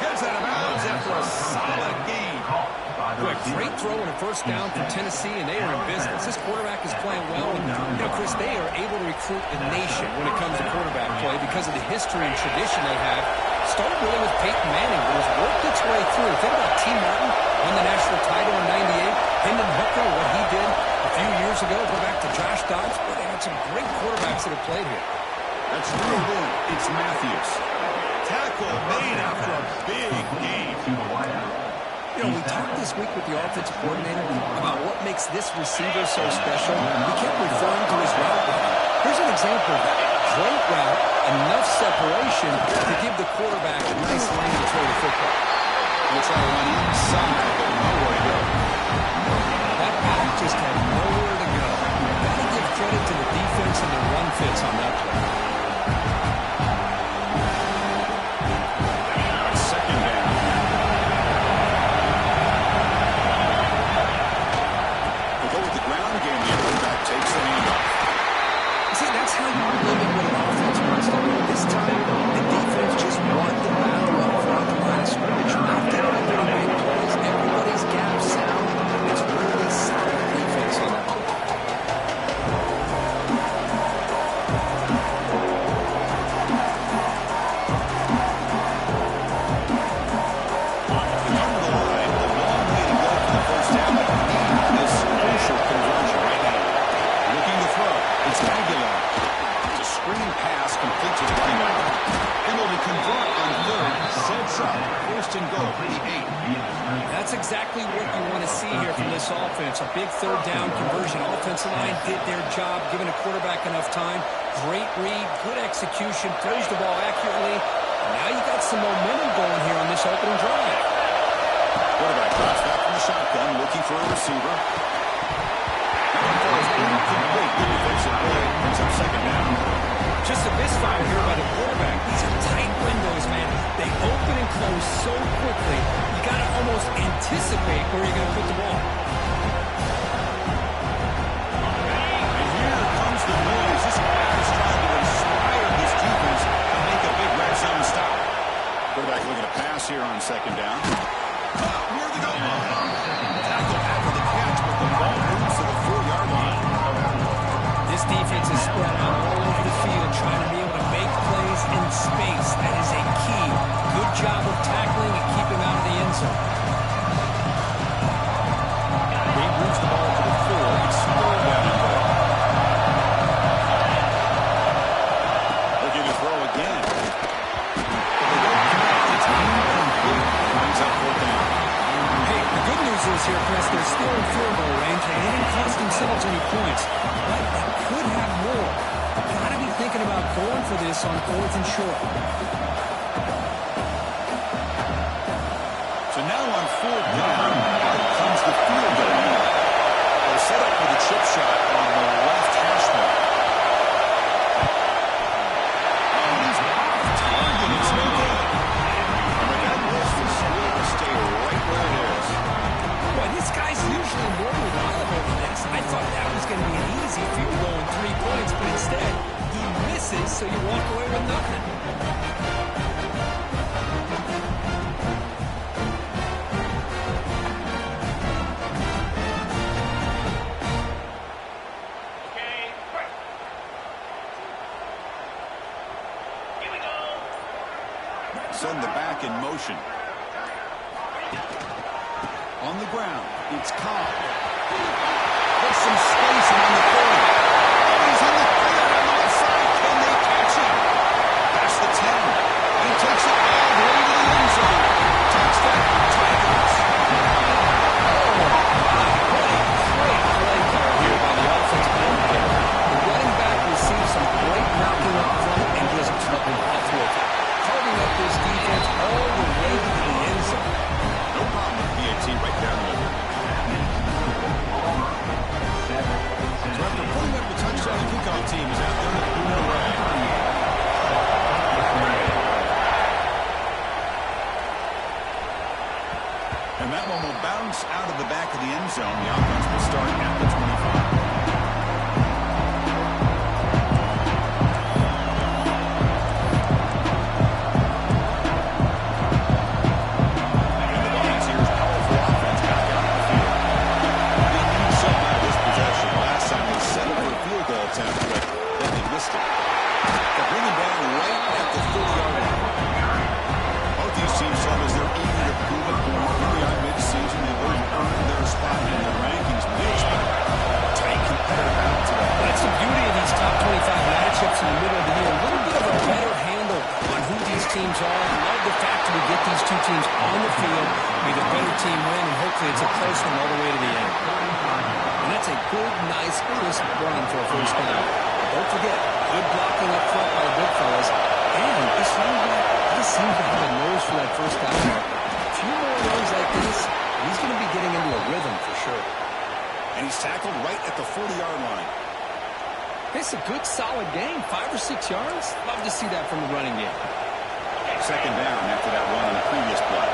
Gets out of bounds after a solid gain. Boy, great throw and a first down for Tennessee, and they are in business. This quarterback is playing well. And, Chris, they are able to recruit the nation when it comes to quarterback play because of the history and tradition they have. Started really with Peyton Manning, but has worked its way through. Think about T. Martin, won the national title in '98. Hendon Hooker, what he did a few years ago. Go back to Josh Dobbs. Boy, they had some great quarterbacks that have played here. That's reeled in. It's Matthews. Tackle made after a big gain. You know, we talked this week with the offensive coordinator about what makes this receiver so special. He kept referring to his route running. Here's an example of that. Great route, enough separation to give the quarterback a nice lane to throw the football. We'll try to run inside, but nowhere to go. That back just had nowhere to go. Gotta give credit to the defense and the run fits on that play. Second down. We'll go with the ground game. The quarterback takes the handoff. See, that's how you limit what an offense wants to do. This time, the defense just won the battle up front the line of scrimmage. Not getting out there to make plays. Everybody's gap sound. It's really solid defense on that play. First and goal, the 8. That's exactly what you want to see here from this offense. A big third down conversion. Offensive line did their job, giving a quarterback enough time. Great read, good execution, throws the ball accurately. Now you got some momentum going here on this opening drive. Quarterback drops back from the shotgun, looking for a receiver. Good defensive play, brings up second down. Just a misfire here by the quarterback. These are tight windows, man. They open and close so quickly, you got to almost anticipate where you're going to put the ball. And here comes the noise. This guy is trying to inspire this defense to make a big red zone stop. Quarterback looking to pass here on second down. Near the goal line. Tackle after the catch, but the ball moves to the 4-yard line. This defense is spread out all over the field, trying to be able to make plays in space. That is a key. Good job of tackling and keeping out of the end zone. He moves the ball to the 4. It's third down and goal. Looking to throw again. But they don't connect. It's incomplete. Brings up fourth down. Hey, the good news is here, Chris, they're still in field goal range, and they didn't cost themselves any points. But they could have more. Got to be thinking about going for this on fourth and short. So now on fourth down, out comes the field goal unit. They set up for the chip shot on the left hash mark. And he's off target. It's no good. But that list is still to stay right where it is. Boy, this guy's usually more reliable than this. I thought that was going to be an easy field goal in 3 points, but instead, he misses, so you walk away with nothing. Send the back in motion. On the ground, it's Cobb. There's some space on the corner. He's in the field on the left side. Can they catch him? That's the 10. He takes it all the way to the end zone. Touchdown, Tigers. Oh, my. What a great play call here by the offensive coordinator. The running back received some great knocking up front and just took off with it. Carving up this defense all the way to the end zone. No problem with BAT right down the middle. So after putting up the touchdown, the kickoff team is out there with no way. And that one will bounce out of the back of the end zone. The offense will start at the 25. the field. May the better team win, and hopefully it's a close one all the way to the end. And that's a good, nice, crisp run for a first down. Don't forget, good blocking up front by the big fellas. And this running back does seem to have a nose for that first down mark. A few more runs like this, he's going to be getting into a rhythm for sure. And he's tackled right at the 40-yard line. It's a good, solid game. 5 or 6 yards. Love to see that from the running game. Second down after that run on the previous play.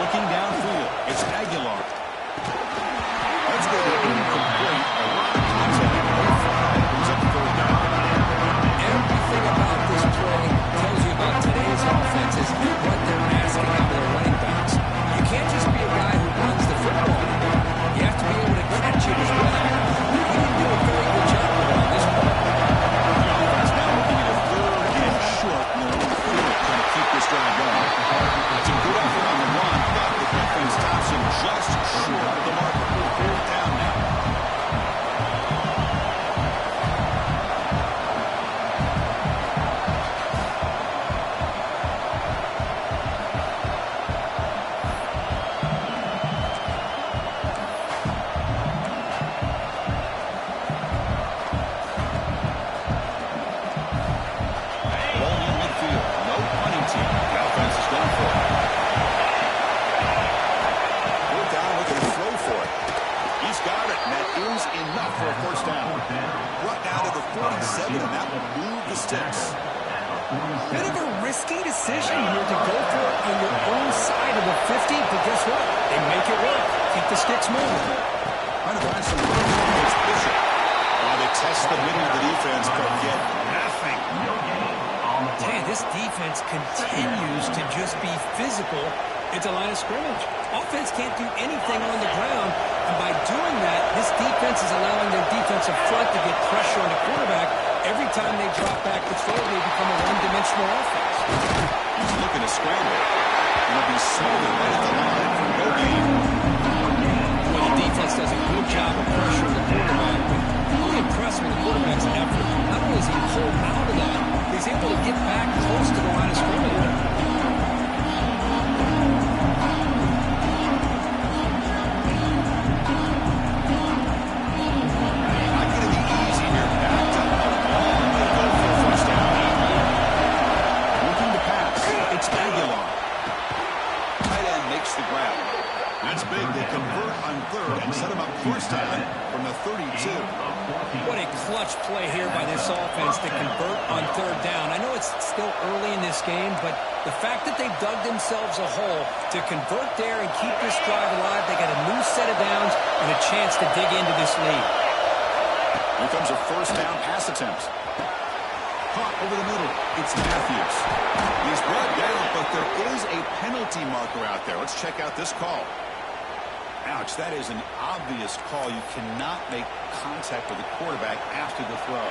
Looking downfield, it's Aguilar. Let's go to incomplete. A lot of contact. Brings up the third down. Everything about this play tells you about today's offenses and what they're asking out of their running backs. You can't just be a guy who runs the football. You have to be able to catch it as well. He didn't do a very good job of it on this play. The offense now looking at a third and short in their own field, trying to keep this drive going. It's a good effort on the run, but the defense stops him just short of the mark. Fourth down now. Ball in midfield. No punting team. The offense is going for it. Fourth down, looking to throw for it. He's got it, and that is enough for a first down. Brought down to the 47, and that will move the sticks. Bit of a risky decision here to go for it on your own side of the 50, but guess what? They make it work. Keep the sticks moving. Trying to find some room against Bishop. While they test the middle of the defense, but get nothing. Man, this defense continues to just be physical at the line of scrimmage. Offense can't do anything on the ground, and by doing that, this defense is allowing their defensive front to get pressure on the quarterback. Every time they drop back to throw, they become a one-dimensional offense. He's looking to scramble. And he'll be smothered right at the line for no gain. Well, the defense does a good job of pressuring the quarterback, but really impressed with the quarterback's effort. Not only is he pulled out of that, he's able to get back close to the line of scrimmage. Not going to be easy here. Backed up a long way to go for a first down. Looking to pass. It's Aguilar. Tight end makes the grab. That's big. They convert on third and set him up first down from the 32. What a clutch play here by this offense to convert on third down. I know it's still early in this game, but the fact that they've dug themselves a hole to convert there and keep this drive alive, they got a new set of downs and a chance to dig into this lead. Here comes a first down pass attempt. Caught over the middle. It's Matthews. He's brought down, but there is a penalty marker out there. Let's check out this call. Ouch, that is an obvious call. You cannot make contact with the quarterback after the throw.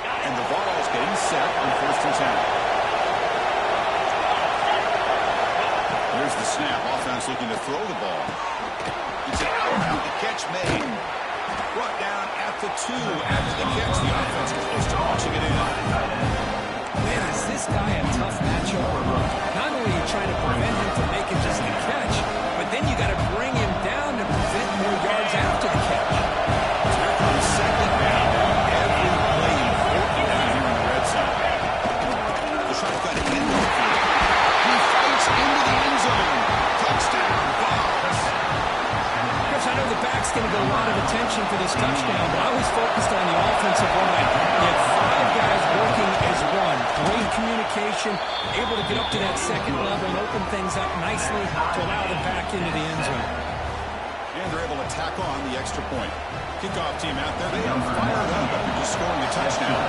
And the ball is getting set on first and 10. Here's the snap. Offense looking to throw the ball. It's an out. The catch made. Brought down at the 2. After the catch, the offense close to launching it in. Man, is this guy a tough matchup or what? Not only are you trying to prevent him from making just the catch, but then you got to bring him down to prevent more yards after the catch. Here comes second down. Every play important down here in the red zone. The shotgun in the field. He fights into the end zone. Touchdown, Bucs. Chris, I know the back's going to get a lot of attention for this touchdown, but I was focused on the offensive line. You had 5 guys working as one. Great communication, able to get up to that second level and open things up nicely to allow them back into the end zone. And they're able to tack on the extra point. Kickoff team out there. They are fired up after just scoring a touchdown.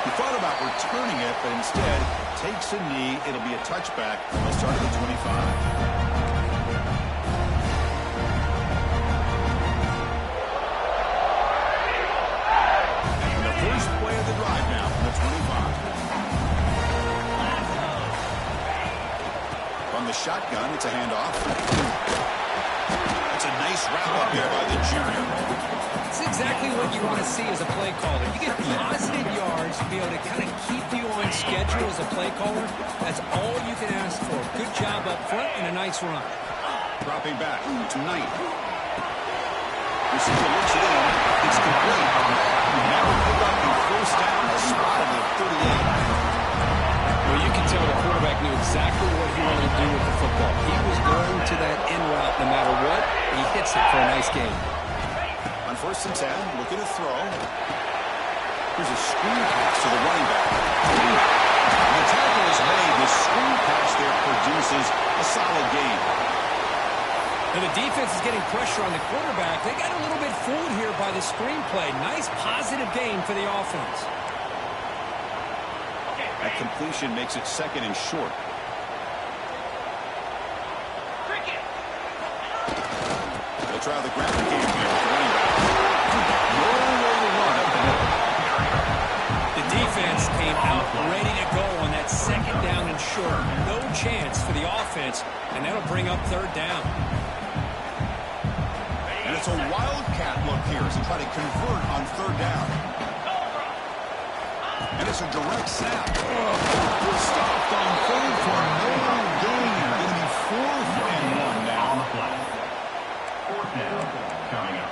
He thought about returning it, but instead takes a knee. It'll be a touchback. They'll start at the 25. First play of the drive now from the 25. From the shotgun, it's a handoff. That's a nice wrap-up there by the junior. It's exactly what you want to see as a play caller. You get positive yards to be able to kind of keep you on schedule as a play caller. That's all you can ask for. Good job up front and a nice run. Dropping back to Knight. Receiver looks it in. It's complete. Now we pick up the first down, a spot of the 38. Well, you can tell the quarterback knew exactly what he wanted to do with the football. He was going to that in route no matter what. He hits it for a nice gain. On 1st and 10, looking to throw. Here's a screen pass to the running back. The tackle is made. The screen pass there produces a solid gain. And the defense is getting pressure on the quarterback. They got a little bit fooled here by the screen play. Nice positive gain for the offense. That completion makes it 2nd and short. They'll try the ground game here with the running back. No way to run up the middle. The defense came out ready to go on that 2nd down and short. No chance for the offense, and that'll bring up 3rd down. And it's a wildcat look here as they try to convert on 3rd down. And it's a direct snap. Stopped on 3rd for no gain. Going to be 4th and 1 now. On the play. 4th down coming up.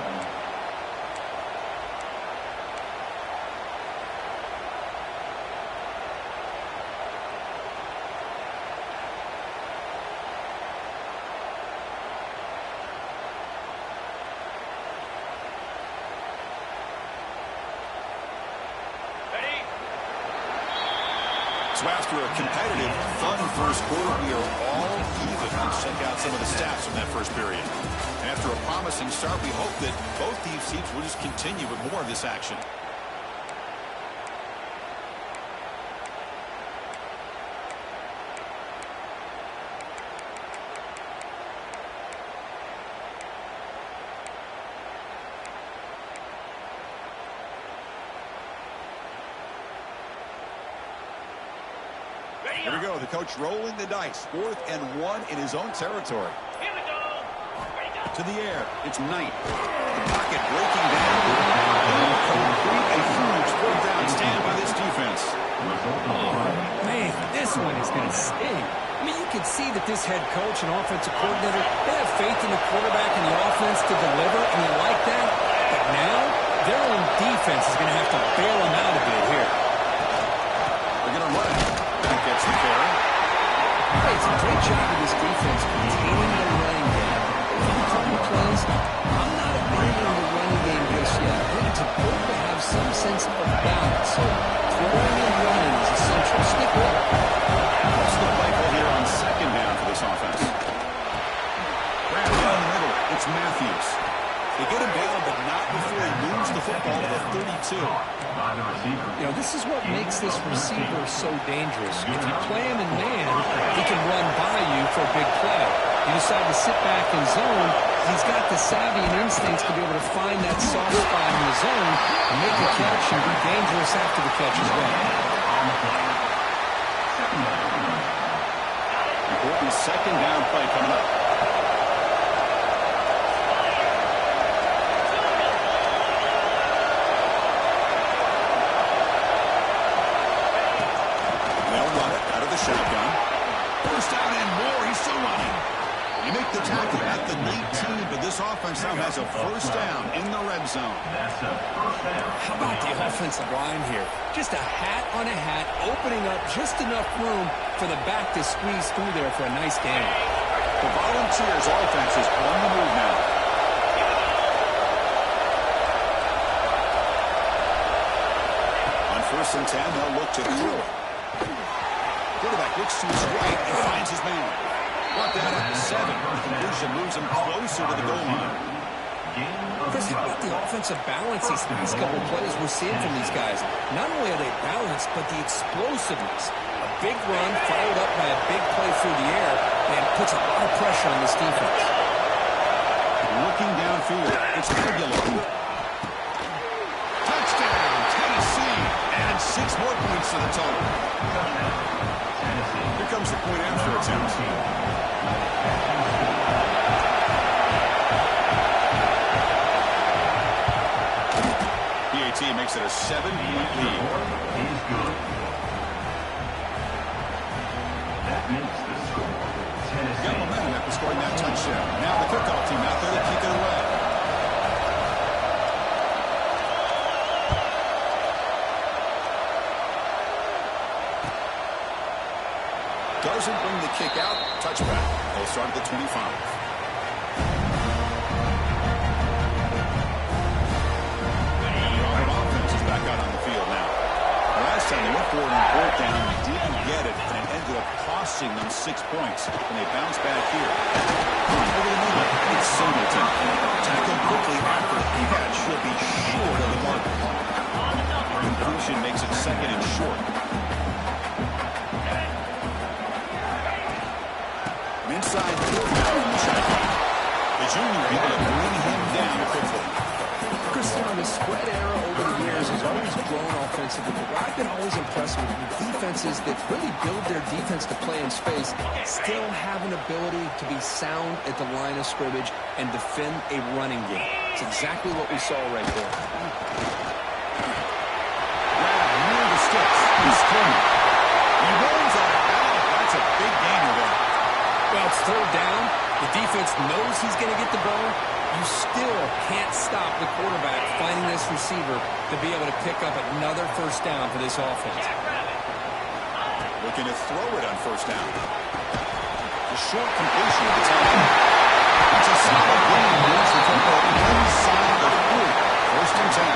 So after a competitive, fun first quarter, we are all even. Let's check out some of the stats from that first period. And after a promising start, we hope that both these teams will just continue with more of this action. Here we go. The coach rolling the dice. 4th and 1 in his own territory. Here we go. To the air. It's Knight. The pocket breaking down. Complete a huge 4th down stand by this defense. Oh, man, this one is going to sting. I mean, you can see that this head coach and offensive coordinator, they have faith in the quarterback and the offense to deliver, and you like that. But now, their own defense is going to have to bail them out a bit here. They're going to run it. That gets the carry. It's a great job of this defense containing the running game. Some couple plays, I'm not abandoning the running game just yet. I think it's important to have some sense of balance. So throwing and running is essential. Stick with it. That's the rifle here on 2nd down for this offense. Grab down the middle. It's Matthews. They get him down, but not before he moves the football to the 32. You know, this is what makes this receiver so dangerous. If you play him in man, he can run by you for a big play. You decide to sit back in zone, he's got the savvy and instincts to be able to find that soft spot in the zone and make a catch and be dangerous after the catch as well. Important 2nd down play coming up. Shotgun. 1st down and more. He's still running. You make the tackle at the 19, but this offense now has a 1st down in the red zone. How about the offensive line here? Just a hat on a hat, opening up just enough room for the back to squeeze through there for a nice gain. The Volunteers offense is on the move now. On 1st and 10, they'll look to throw it. Quarterback looks to his right and finds his man. Brought down at the 7. Completion moves him closer to the goal line. Chris, how about the offensive balance these past couple of plays we're seeing from these guys? Not only are they balanced, but the explosiveness. A big run followed up by a big play through the air, and it puts a lot of pressure on this defense. Looking downfield, it's Aguilar. Touchdown, Tennessee, and 6 more points to the total. Here comes the point after attempt. a 7-point lead. Is good. That makes the score. Tennessee. Got momentum after scoring that touchdown. Now the kickoff team out there to kick it away. Doesn't bring the kick out. Touchback. They'll start at the 25. The offense is back out on the field now. Last time they went for it on fourth down, didn't get it, and it ended up costing them 6 points. And they bounce back here. Over the middle, it's Singleton. Tackled quickly after the catch. Should be short of the mark. Completion makes it second and short. Inside now in the shotgun. The junior able to bring him down quickly. Christian, the spread era over the years has always grown offensively, but what I've been always impressed with defenses that really build their defense to play in space still have an ability to be sound at the line of scrimmage and defend a running game. It's exactly what we saw right there. Near the sticks. He's coming. He runs out of bounds. That's a big gainer there. Well, it's third down. The defense knows he's going to get the ball. You still can't stop the quarterback finding this receiver to be able to pick up another first down for this offense. Looking to throw it on first down. The short completion of the time. It's a solid running move to take the inside of 3. First and 10.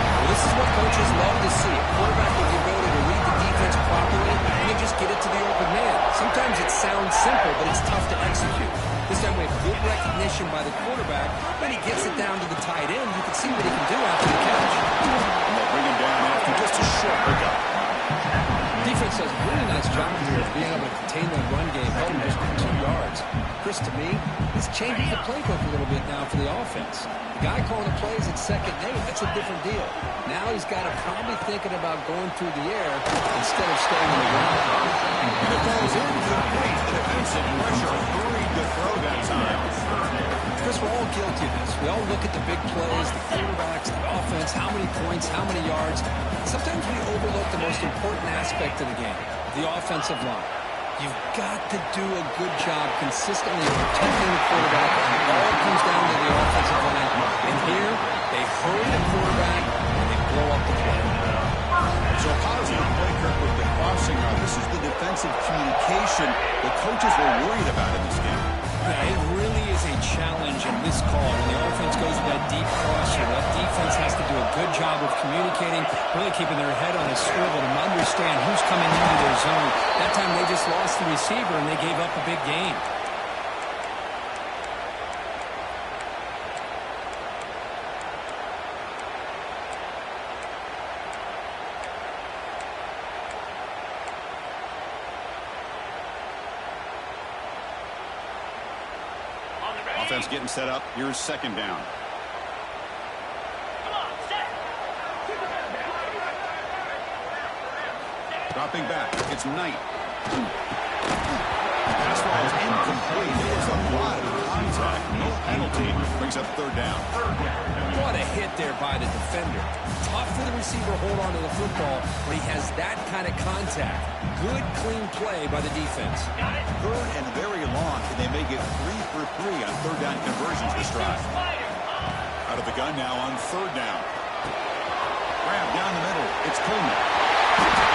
Well, this is what coaches love to see. A quarterback with the ability to read the defense properly and then just get it to the open man. Sometimes it sounds simple, but it's tough to execute. This time we have good recognition by the quarterback. When he gets it down to the tight end, you can see what he can do after the catch. And they'll bring him down after just a short pickup. Defense does a really nice job here of being able to contain that run game, held him just 2 yards. Chris, to me, this changes the playbook a little bit now for the offense. The guy calling the plays at second and 8, that's a different deal. Now he's got to probably thinking about going through the air instead of staying on the ground. And it goes in to break the defensive pressure. Hurried to throw that time. Chris, we're all guilty of this. We all look at the big plays, the quarterbacks, the offense, how many points, how many yards. Sometimes we overlook the most important aspect of the game, the offensive line. You've got to do a good job consistently protecting the quarterback. It all comes down to the offensive line. And here, they hurry the quarterback and they blow up the play. So a positive play, Kirk, with the crossing route. This is the defensive communication the coaches were worried about in this game. Yeah, it really is a challenge in this call. When the offense goes with that deep crosser, that defense has to do a good job of communicating, really keeping their head on a swivel and understand who's coming into their zone. That time they just lost the receiver and they gave up a big gain. Offense getting set up. Here's second down. Dropping back. It's Knight. Pass ball is incomplete. There was a lot of contact. No penalty. Brings up third down. What a hit there by the defender. Tough for the receiver to hold on to the football when he has that kind of contact. Good, clean play by the defense. Third and very long, and they make it 3 for 3 on third down conversions this drive. Out of the gun now on third down. Grab down the middle. It's Coleman.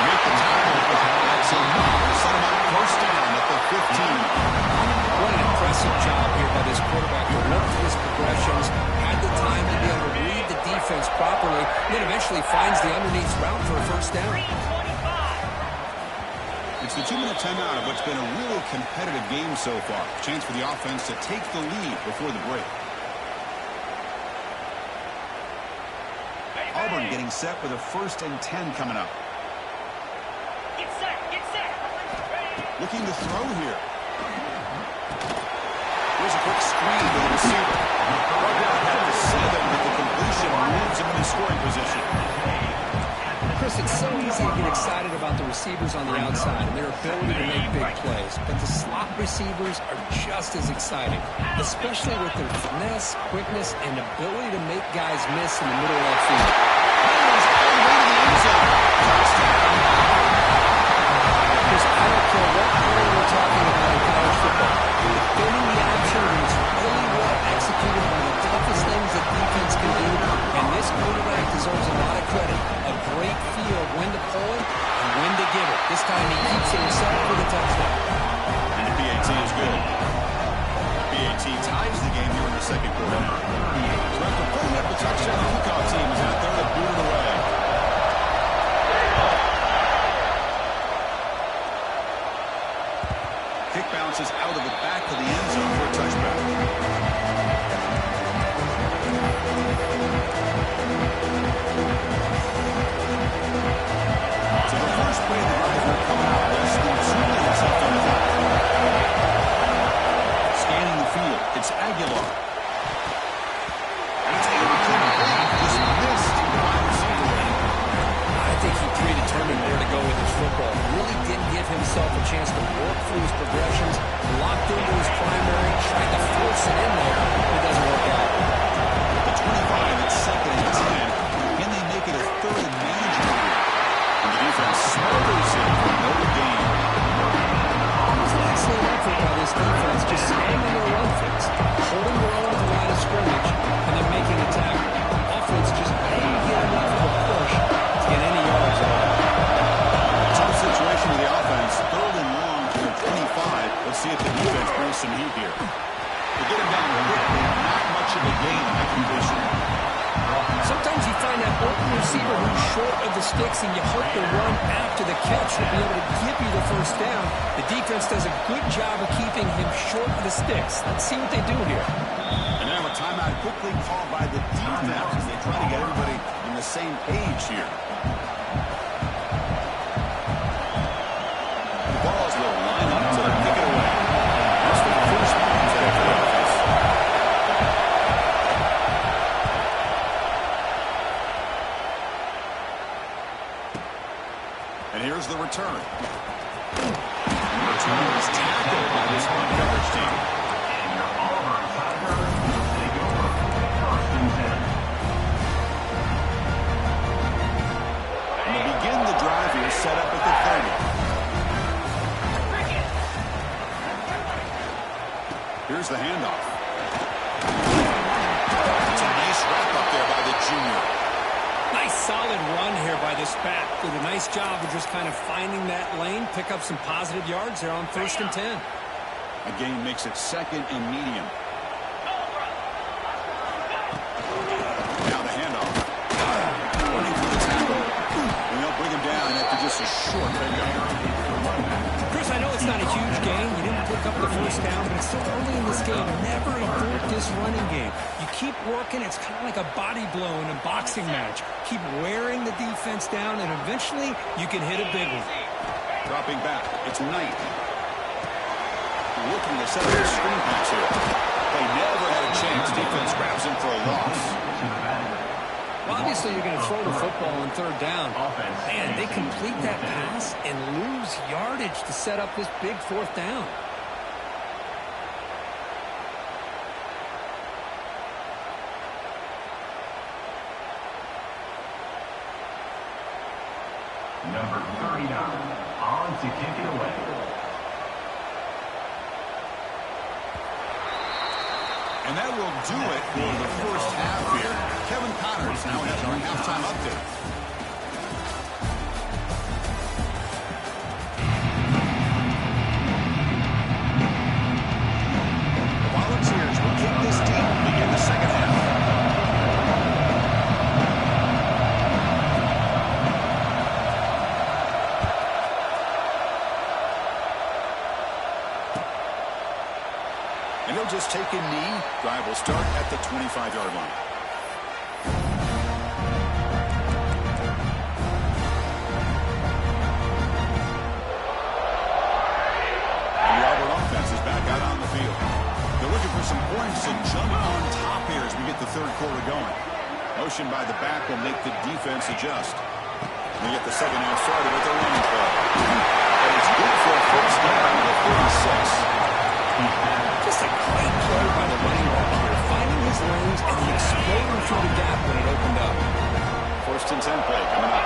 Make the tackle. That's enough. Set him up first down at the 15. What an impressive job here by this quarterback to work through his progressions, had the time to be able to read the defense properly, and then eventually finds the underneath route for a first down. It's the 2-minute timeout of what's been a really competitive game so far. Chance for the offense to take the lead before the break. Auburn getting set with a 1st and 10 coming up. Get set, get set. Looking to throw here. Here's a quick screen to the receiver. Brought down at the 7, but the completion moves him into scoring position. Chris, it's so easy to get excited about the receivers on the outside and their ability to make big plays, but the slot receivers are just as exciting, especially with their finesse, quickness, and ability to make guys miss in the middle of that field. end zone. Touchdown. Because I don't care what play we're talking about in college football. Defending the option is really well executed by the toughest things that defense can do, and this quarterback deserves a lot of credit. A great feel of when to pull it and when to give it. This time he keeps it himself for the touchdown. And the PAT is good. PAT ties the game here in the second quarter. So after putting up the touchdown, the kickoff team is out there to boot it away. Kick bounces out of the back of the end zone for a touchback. So the first play of the drive here coming out less than 2 minutes left on the clock. Scanning the field, it's Aguilar. And it's able to complete. Just missed the wide receiver lane. I think he predetermined where to go with his football. Really didn't give himself a chance to work through his progressions, locked into his primary, tried to force it in there. It doesn't work out. The 25, it's 2nd and 10. Can they make it a 3rd and manageable? And the defense smothers it for no gain. It was an excellent effort by this defense, just slamming their run fits, holding their own at the line of scrimmage, and then making a tackle. Offense just didn't get enough of a push to get any yards on it. Tough situation with the offense. 3rd and long to the 25. Let's see if the defense brings some heat here. To get him down quickly, not much of a gain on that completion. Sometimes you find that open receiver who's short of the sticks, and you hope the run after the catch will be able to give you the first down. The defense does a good job of keeping him short of the sticks. Let's see what they do here. And now a timeout quickly called by the defense as they try to get everybody on the same page here. The Balls will line up to kick it away. That's the first contact for the offense. And here's the return. The return is tackled by this man coverage team. And your Auburn Tigers will take over 1st and 10. And to begin the drive here, set up at the 30. Here's the handoff. It's a nice wrap up there by the junior. Nice solid run here by this back. Did a nice job of just kind of finding that lane, pick up some positive yards there on 1st and 10. A gain makes it 2nd and medium. Now the handoff. Running for the tackle. And they'll bring him down after just a short pickup. Chris, I know it's not a huge gain. You didn't pick up the first down, but it's still early in this game. Never abort this running game. You keep working. It's kind of like a body blow in a boxing match. Keep wearing the defense down, and eventually you can hit a big one. Dropping back. It's Knight. Looking to set up a screen pass here. They never had a chance. Defense grabs him for a loss. Well, obviously, you're going to throw the football on 3rd down. Man, they complete that pass and lose yardage to set up this big 4th down. Number 39, on to kick it away. And that will do it for the first half here. Kevin Connors now has our halftime update. The Volunteers will kick this deep to begin the second half. And he'll just take a knee. Drive will start at the 25-yard line. And the Auburn offense is back out on the field. They're looking for some points to jump on top here as we get the 3rd quarter going. Motion by the back will make the defense adjust. We get the second half started with a running play. And it's good for a first down to the 46. Just a great play by the running back here, finding his lanes and then exploding through the gap when it opened up. 1st and 10 play coming up.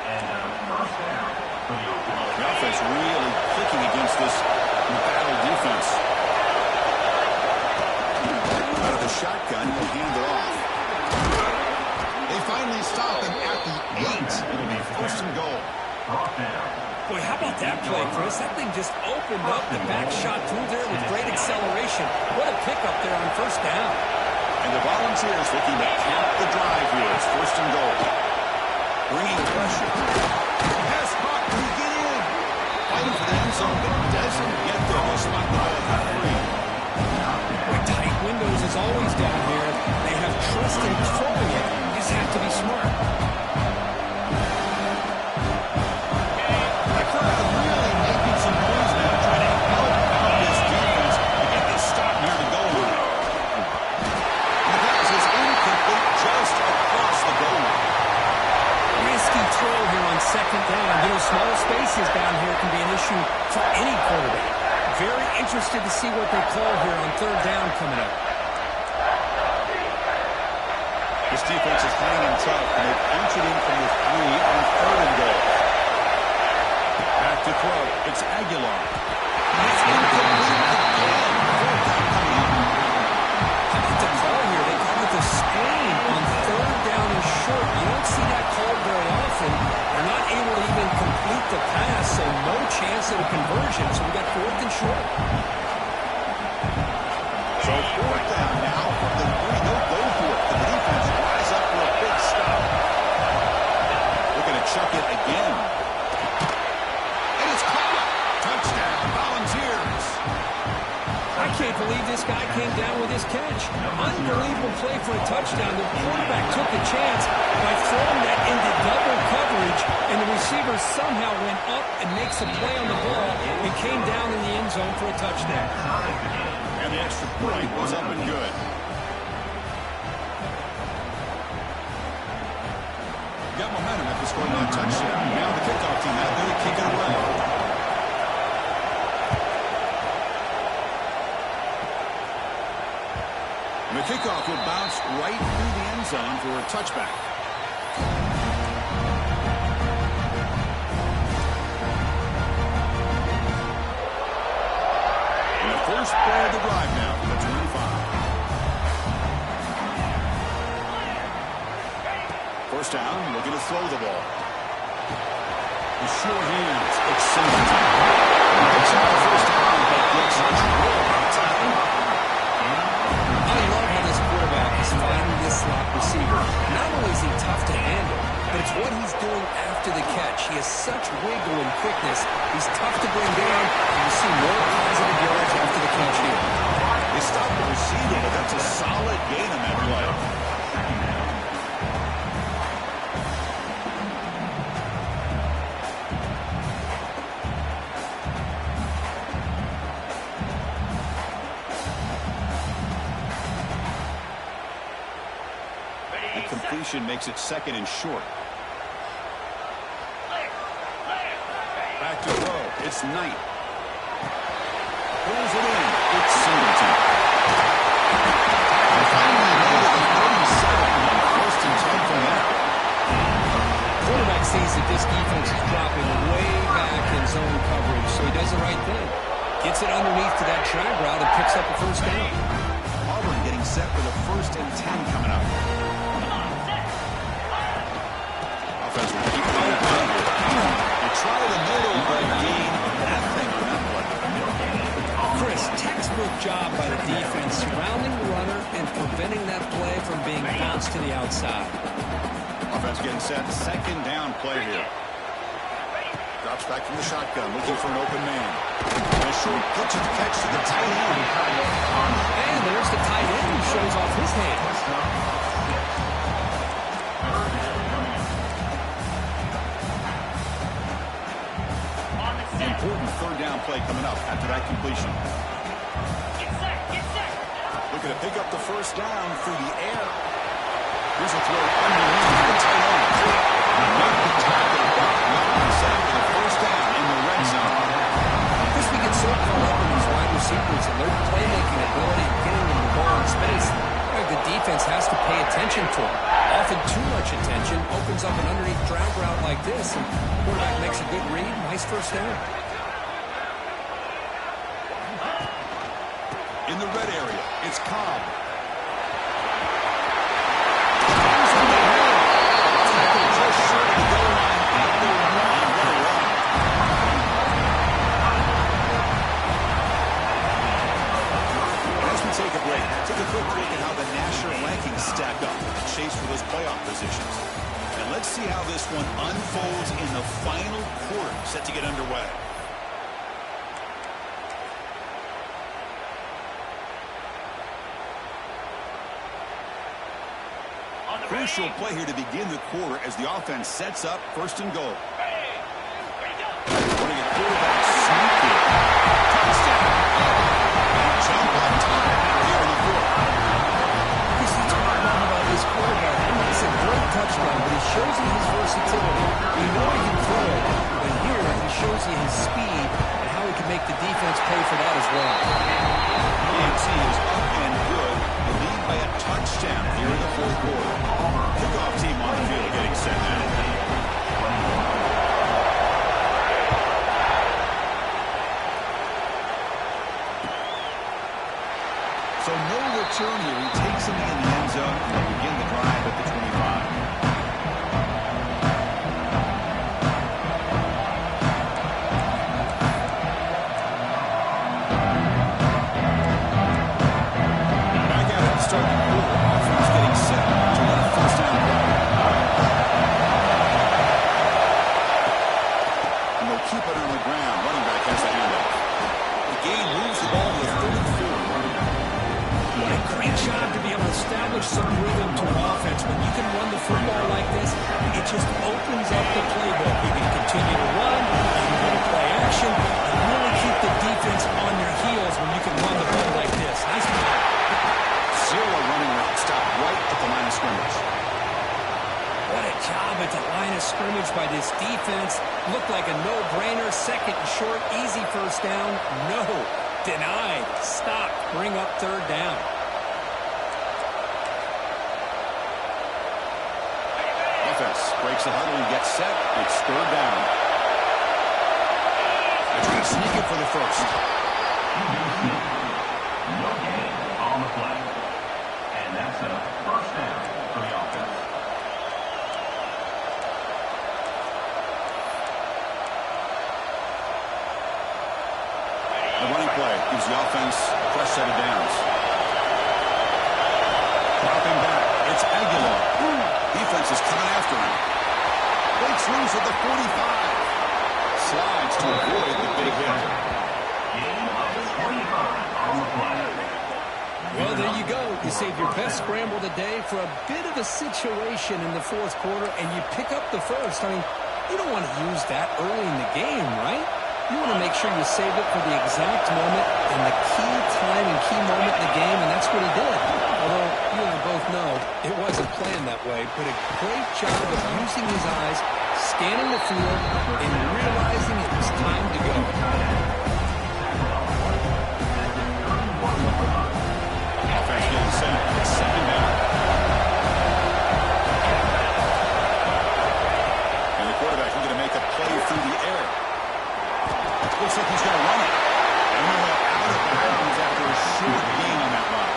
first down for the Oklahoma. The offense really clicking against this battle defense. Out of the shotgun, he'll hand it off. They finally stop him at the 8. It'll be first and goal. Brought down. Boy, how about that play, Chris? That thing just opened up. The back shot through there with great acceleration. What a pickup there on first down. And the Volunteers looking to cap the drive here. It's first and goal. Bringing pressure. Pass caught. Can he get in? Fighting for the end zone, but doesn't get there. They'll spot the ball for free. Boy, tight windows is always down here. They have trust in throwing it. You just have to be smart. The crowd really making some moves now, trying to help out this defense to get this stop near the goal line. And the pass is incomplete just across the goal line. Risky throw here on second down. You know, small spaces down here can be an issue for any quarterback. Very interested to see what they call here on third down coming up. This defense is hanging tough, and they've entered in from the 3 on third and goal. Back to throw. It's Aguilar. It's incomplete again. Fourth down coming up. How about the call here? They call it the screen on third down and short. You don't see that called very often. They're not able to even complete the pass, so no chance at a conversion. So we got fourth and short. So fourth down now from the 3. They'll go for it. The defense rise up for a big stop. Looking to chuck it again. And it's caught. Touchdown, Volunteers. I can't believe this guy came down with his catch. Unbelievable play for a touchdown. The quarterback took a chance by throwing that into double coverage, and the receiver somehow went up and makes a play on the ball and came down in the end zone for a touchdown. And the extra point was up and good. Got momentum after scoring that touchdown. Now the kickoff team out there to kick it away. And the kickoff will bounce right through the end zone for a touchback. And the first play of the drive now for the 25. First down, looking to throw the ball. The short hands, it's Singleton. It's out first down, but looks real about time. I love how this quarterback is finding this slot receiver. Not only is he tough to handle, but it's what he's doing after the catch. He has such wiggle and quickness. He's tough to bring down, and you see more positive yards after the catch here. They stopped the receiver, but that's a solid gain on that play. The completion makes it second and short. Back to throw. It's Knight. Pulls it in. It's Singleton. And finally, made it 37. First and 10 from that. Quarterback sees that this defense is dropping way back in zone coverage, so he does the right thing. Gets it underneath to that drag route and picks up a first down. Auburn getting set for the first and 10 coming up. Offense will keep going down here. They try the middle, but gain nothing on that play. Chris, textbook job by the defense, surrounding the runner and preventing that play from being bounced to the outside. Offense getting set. Second down play here. Drops back from the shotgun, looking for an open man. And a short pitch to catch to the tight end. And there's the tight end who shows off his hands. Important third down play coming up after that completion. Looking to pick up the first down through the air. Here's a throw underneath to the tight end. Make the tackle, but not set for the first down in the red zone. Chris, we get so caught up in these wide receivers and their playmaking ability and getting them the ball in space. The defense has to pay attention to him. Often too much attention opens up an underneath drag route like this, and the quarterback makes a good read. Nice first down. In the red area, it's Cobb. Take a break. Take a quick look at how the national rankings stack up in the chase for those playoff positions. And let's see how this one unfolds in the final quarter set to get underway. Crucial play here to begin the quarter as the offense sets up first and goal. Putting a quarterback sneak here. Touchdown. Jump on time here in the fourth. This is what I love about this quarterback. It's a great touchdown, but he shows you his versatility. We know he can throw it, but here he shows you his speed and how he can make the defense pay for that as well. PNC is up and good. The lead by a touchdown here in the fourth quarter. Kickoff team on the field getting set now. So no return here. He takes him in the end zone and begin the drive at the 25. Back out at the start of the quarter. Offense getting set to run a first down play. And they'll keep it on the ground. Running back has the handoff. The game moves the ball to the 34. What a great job to be able to establish some rhythm to an offense. When you can run the football like this, it just opens up the playbook. You can continue to run, you can run play action, and really keep the defense on their heels when you can run the ball like this. Nice play. Zero running route stopped right at the line of scrimmage. What a job at the line of scrimmage by this defense. Looked like a no-brainer. Second and short, easy first down. No. Denied. Stop. Bring up third down. Offense breaks the huddle and gets set. It's third down. They're trying to sneak it for the first. No gain on the play. And that's a first down for the offense. The running play gives the offense a fresh set of downs. Dropping back, it's Aguilar. Defense is coming after him. Breaks loose at the 45. Slides to avoid the big hit. Gain of 25 on the play. Well, there you go. You save your best scramble today for a bit of a situation in the fourth quarter, and you pick up the first. I mean, you don't want to use that early in the game, right? You want to make sure you save it for the exact moment and the key time and key moment in the game, and that's what he did. Although, you and I both know it wasn't planned that way, but a great job of using his eyes, scanning the field, and realizing it was time to go. Offense getting set. It's second down. And the quarterback looking to make a play through the air. Looks like he's going to run it. And he went out of bounds after a short gain on that run.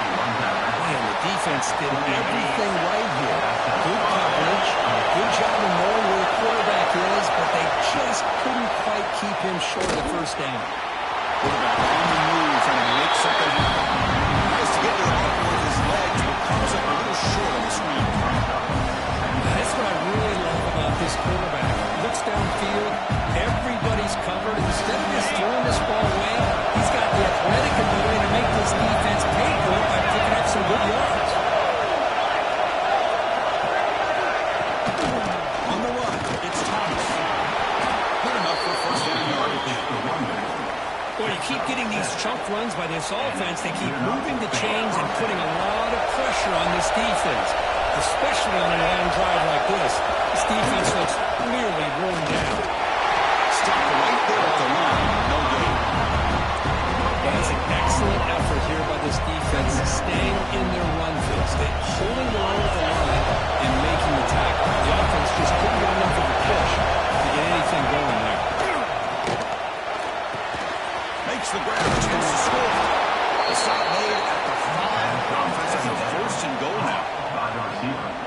Man, the defense did everything right here. Good coverage, good job of knowing where the quarterback is, but they just couldn't quite keep him short of the first down. Quarterback on the move, trying to make something happen. Tries to get to the ball with his legs, but comes up a little short on the screen. That's what I really love about this quarterback. Looks downfield, everybody's covered. Instead of just throwing this ball away, he's got the athletic ability to make this defense pay for it by picking up some good yards. On the run, it's Thomas. Good enough for first down yardage. Boy, you keep getting these chunk runs by this offense. They keep moving the chains and putting a lot of pressure on this defense, especially on a long drive like this. This defense looks clearly worn down. Stopped right there at the line. No gain. That's an excellent effort here by this defense, staying in their run fist. holding the line of the line and making the tackle. The offense just couldn't get enough of a push to get anything going there. Makes the grab, chance to score. The stop made at the 5. Offense has a first and goal now.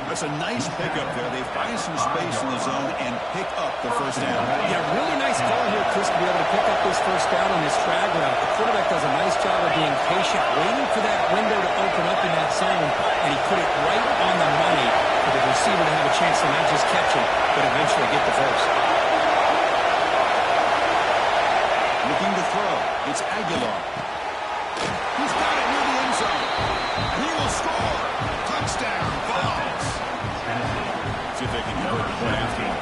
That's a nice pickup there. They find some space in the zone and pick up the first down. Yeah, really nice call here, Chris, to be able to pick up this first down on this drag route. The quarterback does a nice job of being patient, waiting for that window to open up in that zone, and he put it right on the money for the receiver to have a chance to not just catch it, but eventually get the first. Looking to throw. It's Aguilar. He's got it near the end zone. And he will score. Touchdown, Vols. See if they can convert the point after him.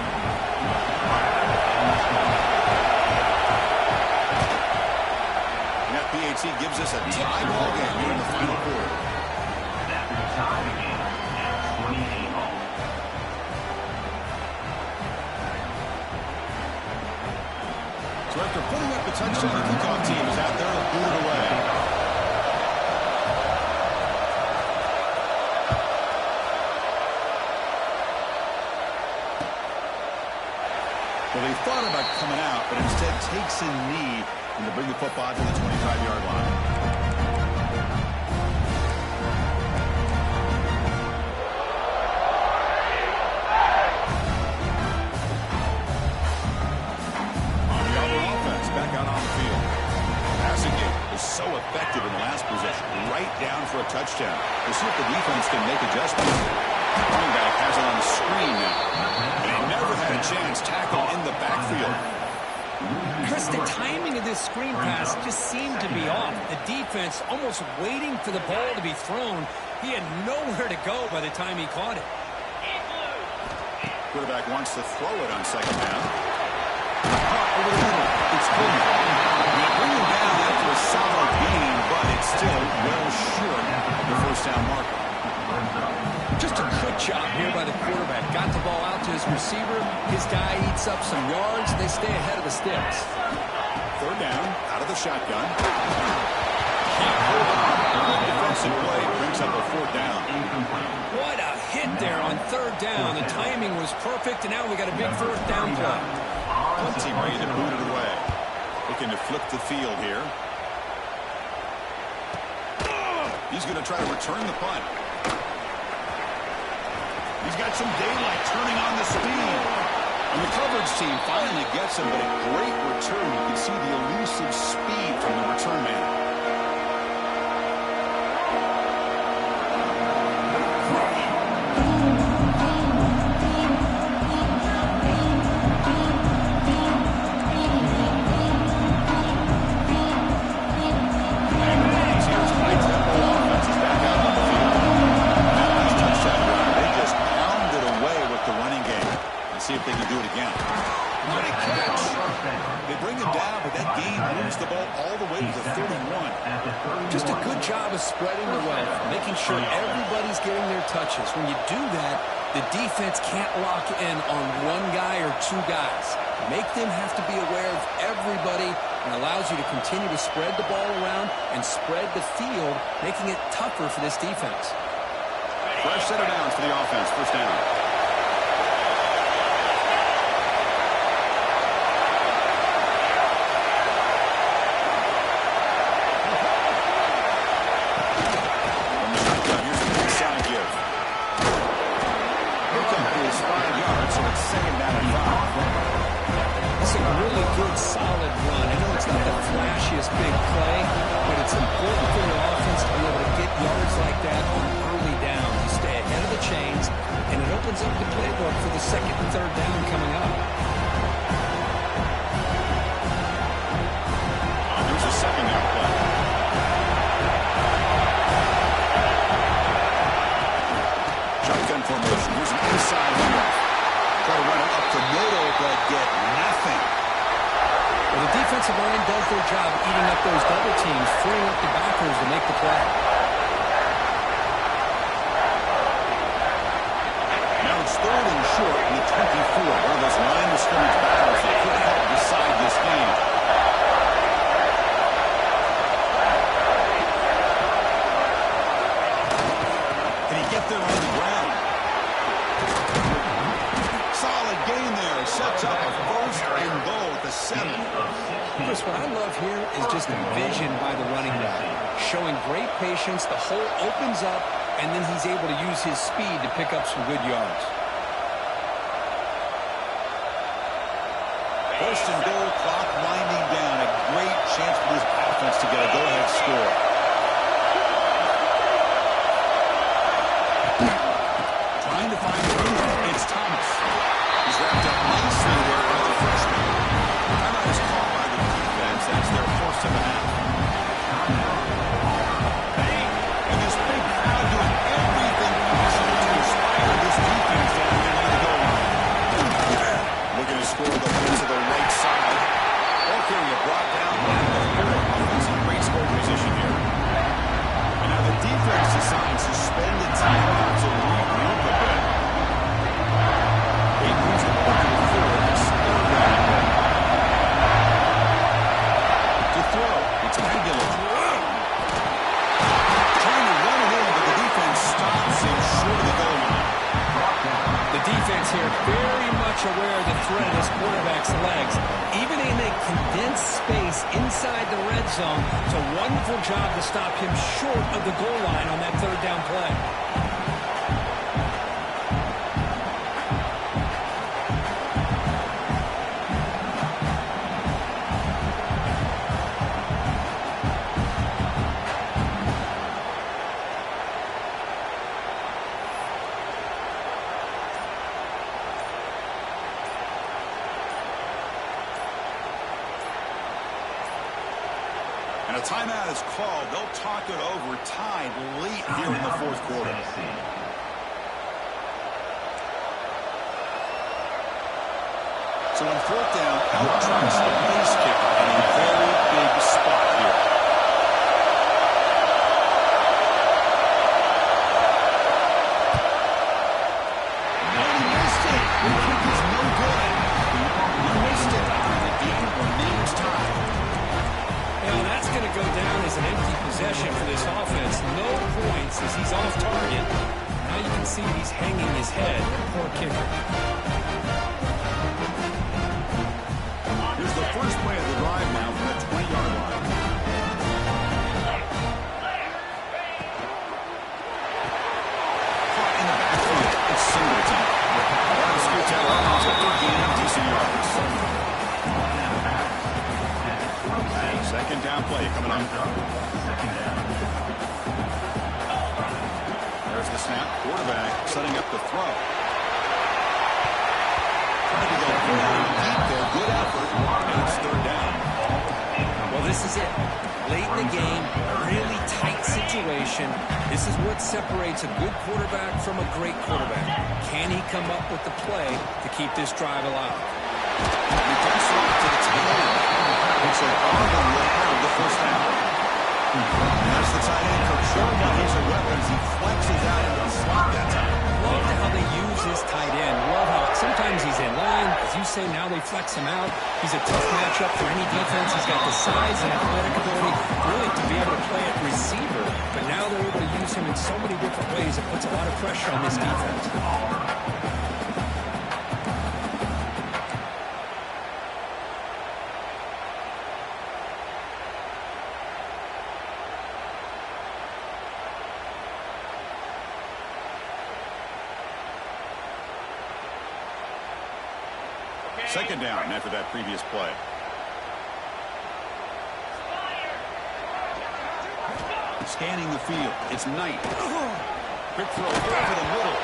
And that PAT gives us a tie ball game here in the final quarter. That will tie the game at 28 all. So after putting up the touchdown, the kickoff team is out there to boot it away. Well, they thought about coming out, but instead takes a knee and to bring the football to the 25-yard line. On the Auburn offense, back out on the field. Passing game was so effective in the last possession, right down for a touchdown. We'll see if the defense can make adjustments. Running back has it on the screen now. And he never had a chance tackled in the backfield. Chris, the timing of this screen pass just seemed to be off. The defense almost waiting for the ball to be thrown. He had nowhere to go by the time he caught it. Quarterback wants to throw it on second down. Caught over the middle. It's good. They bring him down after a solid gain, but it's still well short of the first down marker. Just a good job here by the quarterback. Got the ball out to his receiver. His guy eats up some yards. They stay ahead of the sticks. Third down, out of the shotgun. Defensive play brings up a fourth down. What a hit there on third down. The timing was perfect, and now we got a big first down play. Punting ready to boot it away. Looking to flip the field here. He's going to try to return the punt. He's got some daylight turning on the speed. And the coverage team finally gets him, but a great return. You can see the elusive speed from the return man. See if they can do it again. What a catch. They bring him down, but that game moves the ball all the way to the 31. Just a good job of spreading the wealth, making sure everybody's getting their touches. When you do that, the defense can't lock in on one guy or two guys. Make them have to be aware of everybody and allows you to continue to spread the ball around and spread the field, making it tougher for this defense. Fresh set of downs for the offense. First down. Good, solid run. I know it's not the flashiest big play, but it's important for your offense to be able to get yards like that on early downs. You stay ahead of the chains, and it opens up the playbook for the second and third down coming up. There's a second down play. Shotgun formation. Here's an inside runner. Try to run it up the middle, but get nothing. Well, the defensive line does their job eating up those double teams, freeing up the backers to make the play. Now it's third and short in the 24. One of those line of scrimmage battles that could help decide this game. Can he get there is just envisioned by the running back. Showing great patience, the hole opens up, and then he's able to use his speed to pick up some good yards. First and goal, clock winding down. A great chance for this offense to get a go-ahead score. Trying to find the room. It's Thomas. He's wrapped up nicely there by the freshman. Timeout is called by the defense. That's their first of the half. And this big crowd doing everything possible to inspire this defense down here near the goal line. Looking to score the ball to the right side. Okay, you brought down by the four. Offense in great score position here. And now the defense decides to suspend the timeout to regroup a bit. He moves the ball to the four. It's third down. To throw. It's Aguilar. Trying to run it in, but the defense stops him short of the goal line. The defense here very much aware of the threat of this quarterback's legs. Even in a condensed space inside the red zone, it's a wonderful job to stop him short of the goal line on that third down play. And a timeout is called. They'll talk it over, tied late here in the fourth quarter. So on fourth down, Allen tries the place kick in a very big spot here. And he missed it. The kick is no good. He missed it. And the game remains tied. Now that's going to go down as an empty possession for this offense. No points as he's off target. Now you can see he's hanging his head. Poor kicker. Here's the first play of the drive now from the 20-yard line. Caught in the backfield. It's Singleton. Scoot out offense after gaining decent yards. Second down play coming up. There's the snap. Quarterback setting up the throw. Trying to go very deep there. Good effort. And it's third down. Well, this is it. Late in the game, really tight situation. This is what separates a good quarterback from a great quarterback. Can he come up with the play to keep this drive alive? He dumps it off to the tight end. Looks like Auburn will have the first down. And that's the tight end coach showing that he's a weapon as he flexes out into the slot that time. Love how they use this tight end. Love how sometimes he's in line. As you say, now they flex him out. He's a tough matchup for any defense. He's got the size and athletic ability really to be able to play at receiver. But now they're able to use him in so many different ways. It puts a lot of pressure on this defense. Second down after that previous play. Scanning the field. It's Knight. Quick throw over the middle.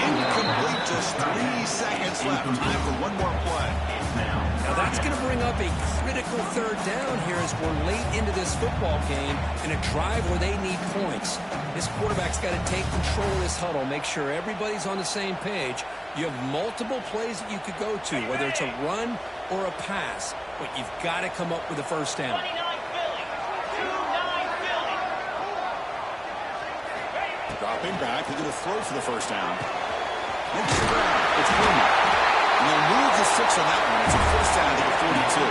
Incomplete. Just 3 seconds left. Time for one more play. Now that's going to bring up a critical third down here as we're late into this football game in a drive where they need points. This quarterback's got to take control of this huddle, make sure everybody's on the same page. You have multiple plays that you could go to, whether it's a run or a pass, but you've got to come up with a first down. 29 Philly. 2-9 Philly. Dropping back. He's going to throw for the first down. Makes the ground. It's Boomer. And they'll move the 6 on that one. It's a first down to the 42.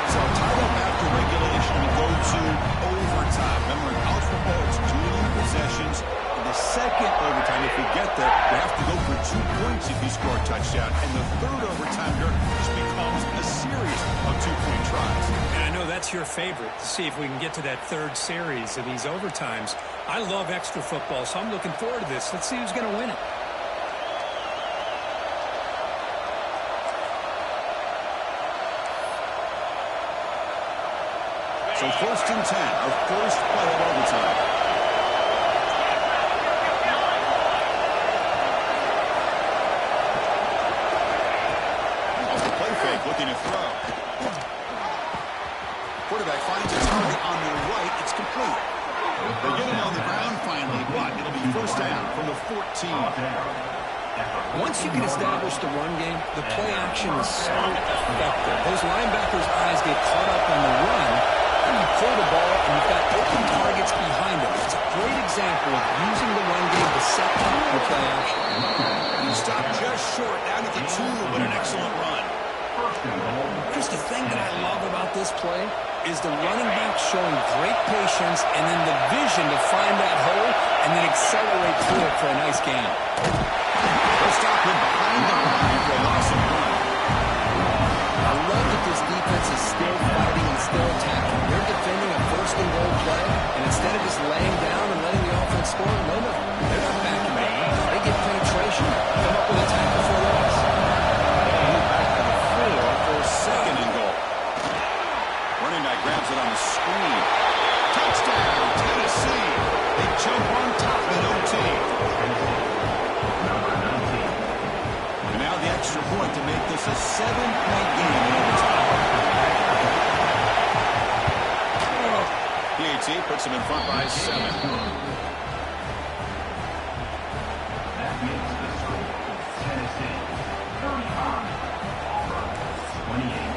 So tied up after regulation, we go to overtime. Remember, in college football, it's 2 possessions. In the second overtime, if we get there, we have to go for 2 points if you score a touchdown. And the third overtime here just becomes a series of 2-point tries. And I know that's your favorite to see if we can get to that third series of these overtimes. I love extra football, so I'm looking forward to this. Let's see who's going to win it. So 1st and 10, our first play of overtime. Off the play fake, looking to throw. Quarterback finds a target on the right. It's complete. They get him on the ground finally, but it'll be 1st down from the 14. Once you can establish the run game, the play action is so effective. Those linebackers' eyes get caught up on the run, and you pull the ball, and you've got open targets behind them. It's a great example of using the run game to set up your play action. And he stopped just short, down at the 2, but an excellent run. Chris, the thing that I love about this play is the running back showing great patience and then the vision to find that hole and then accelerate through it for a nice gain. They'll stop him behind the line for a loss of 1. I love that this defense is still fighting and still attacking. They're defending a 1st and goal play, and instead of just laying down and letting the offense score, no, they're not backing down. They get penetration, come up with a tackle for a loss. For 2nd and goal. Running back grabs it on the screen. Touchdown, Tennessee. They jump on top in OT. And now the extra point to make this a 7-point game in overtime. PAT puts them in front by 7. That makes the score Tennessee 35, Auburn 28.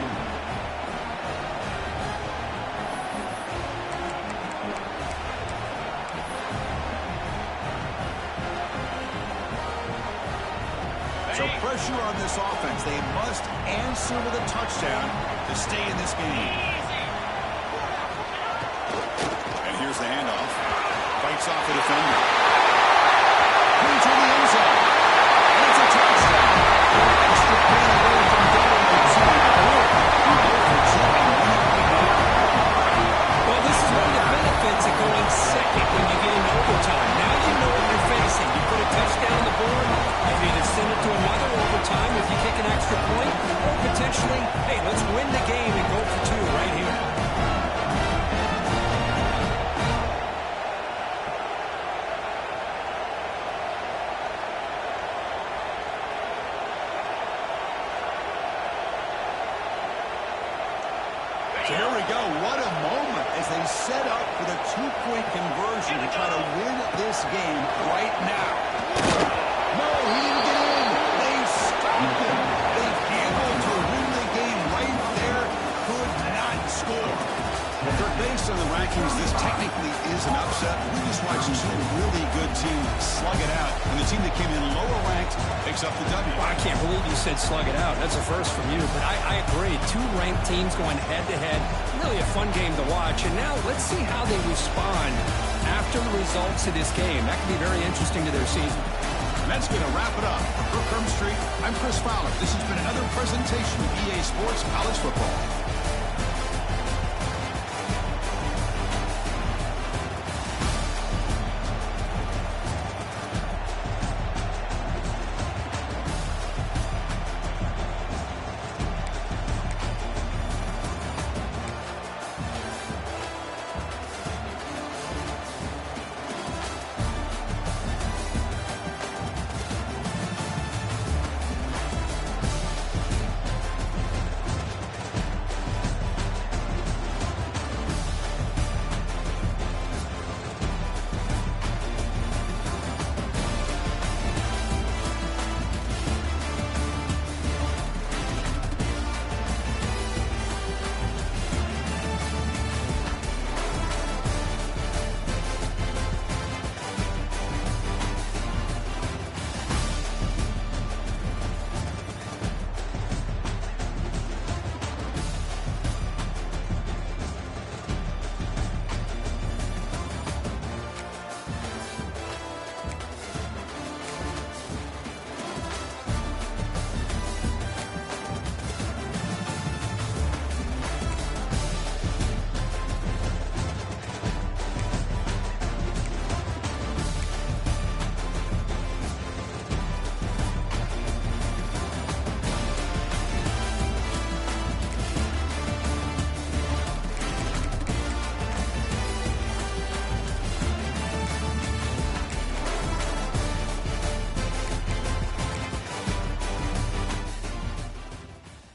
So pressure on this offense. They must answer with a touchdown to stay in this game. And here's the handoff. Fights off the defender. Into the end zone. And it's a touchdown. Extra point away from double overtime. We go for 2 and win it right now. Well, this is one of the benefits of going second when you get into overtime. Now you know what you're facing. You put a touchdown on the board, you either send it to another overtime if you kick an extra point, or potentially, hey, let's win the game and go for 2 right here. So here we go. What a moment as they set up for the 2-point conversion to try to win this game right now. No, he didn't get in. They stopped him. They handled to win the game right there. Could not score. Well, Kirk, based on the rankings, this technically is an upset. We just watched 2 really good teams slug it out, and the team that came in lower ranked picks up the W. Well, I can't believe you said slug it out. That's a first from you, but I agree. 2 ranked teams going head-to-head. Really a fun game to watch. And now let's see how they respond after the results of this game. That could be very interesting to their season. And that's going to wrap it up. For Kirk Street, I'm Chris Fowler. This has been another presentation of EA Sports College Football.